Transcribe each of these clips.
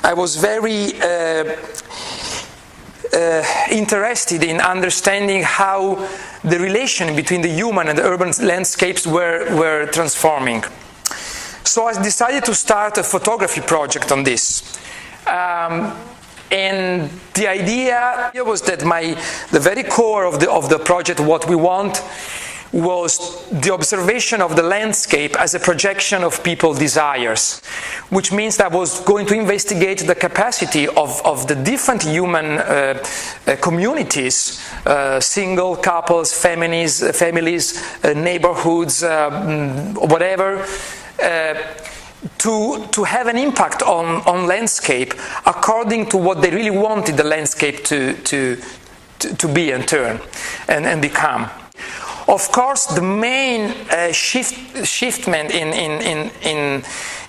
I was very interested in understanding how the relation between the human and the urban landscapes were transforming. So I decided to start a photography project on this. And the idea was that the very core of the project, what we want, was the observation of the landscape as a projection of people's desires, which means that I was going to investigate the capacity of the different human communities, single couples, families, neighborhoods, whatever, to have an impact on landscape according to what they really wanted the landscape to be and turn and become. Of course, the main shiftment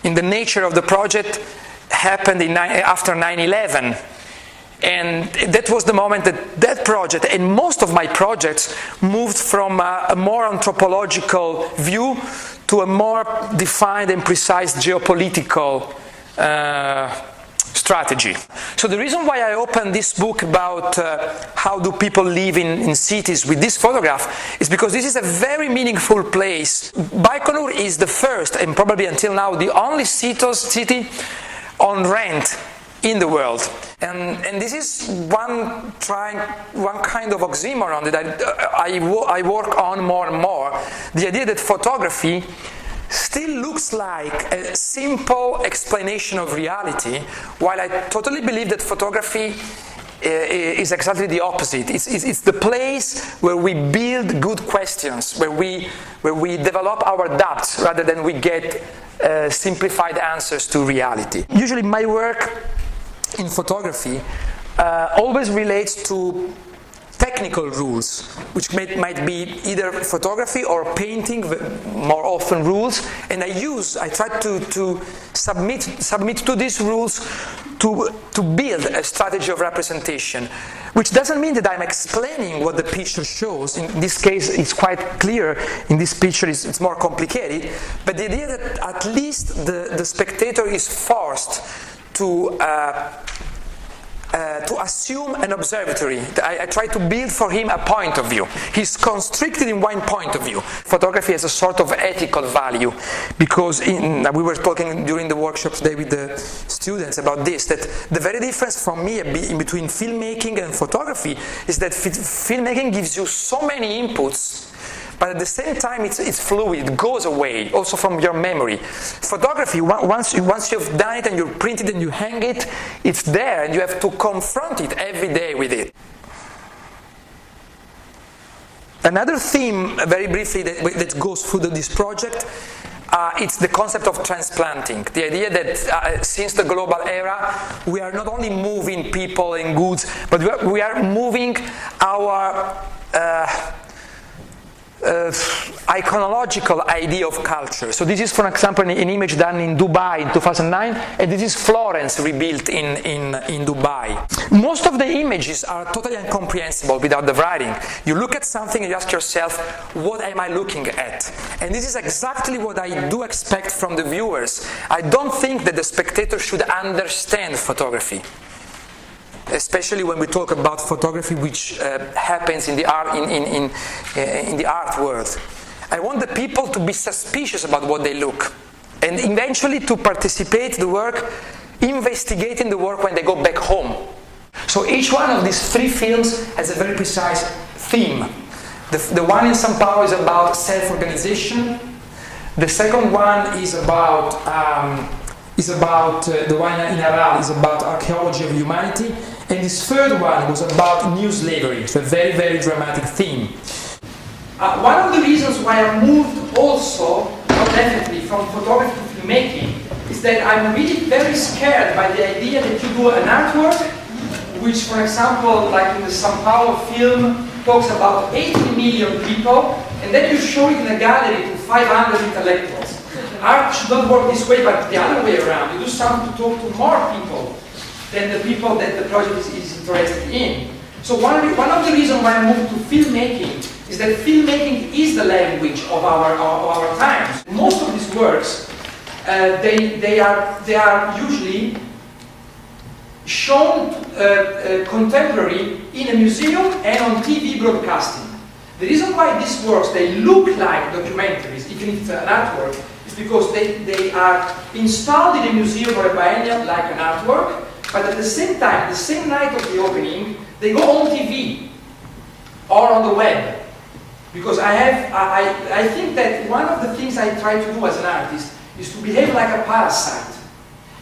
in the nature of the project happened after 9/11. And that was the moment that project and most of my projects moved from a more anthropological view to a more defined and precise geopolitical strategy. So the reason why I opened this book about how do people live in cities with this photograph is because this is a very meaningful place. Baikonur is the first, and probably until now, the only city on rent in the world. And this is one kind of oxymoron that I work on more and more. The idea that photography still looks like a simple explanation of reality, while I totally believe that photography is exactly the opposite. It's the place where we build good questions, where we develop our doubts rather than we get simplified answers to reality. Usually my work in photography always relates to technical rules, which might be either photography or painting, more often rules, and I try to submit to these rules to build a strategy of representation, which doesn't mean that I'm explaining what the picture shows. In this case, it's quite clear. In this picture, it's more complicated, but the idea that at least the spectator is forced to assume an observatory. I try to build for him a point of view. He's constricted in one point of view. Photography has a sort of ethical value, because we were talking during the workshop today with the students about this, that the very difference for me in between filmmaking and photography is that filmmaking gives you so many inputs, but at the same time it's fluid, it goes away, also from your memory. Photography, once you've done it and you print it and you hang it, it's there and you have to confront it every day with it. Another theme, very briefly, that goes through this project, it's the concept of transplanting. The idea that since the global era, we are not only moving people and goods, but we are moving our iconological idea of culture. So this is, for example, an image done in Dubai in 2009, and this is Florence rebuilt in Dubai. Most of the images are totally incomprehensible without the writing. You look at something and you ask yourself, what am I looking at? And this is exactly what I do expect from the viewers. I don't think that the spectator should understand photography, especially when we talk about photography which happens in the art world. I want the people to be suspicious about what they look, and eventually to participate in the work, investigating the work when they go back home. So each one of these three films has a very precise theme. The one in São Paulo is about self-organization. The second one is about the one in Aral is about archaeology of humanity, and this third one was about new slavery. It's a very, very dramatic theme. One of the reasons why I moved also, definitely, from photography to filmmaking is that I'm really very scared by the idea that you do an artwork which, for example, like in the São Paulo film, talks about 80 million people, and then you show it in a gallery to 500 intellectuals. Art should not work this way, but the other way around. You do something to talk to more people than the people that the project is interested in. So one of the reasons why I moved to filmmaking is that filmmaking is the language of our times. Most of these works, they are usually shown contemporary in a museum and on TV broadcasting. The reason why these works, they look like documentaries, even if it's an artwork, is because they are installed in a museum or a biennial like an artwork, but at the same time, the same night of the opening, they go on TV or on the web. Because I think that one of the things I try to do as an artist is to behave like a parasite.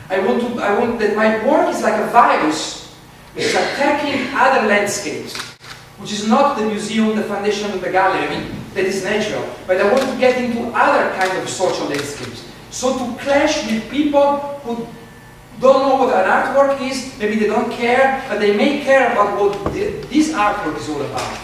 I want that my work is like a virus which is attacking other landscapes, which is not the museum, the foundation, and the gallery. I mean, that is natural. But I want to get into other kinds of social landscapes. So to clash with people who don't know what an artwork is, maybe they don't care, but they may care about what this artwork is all about.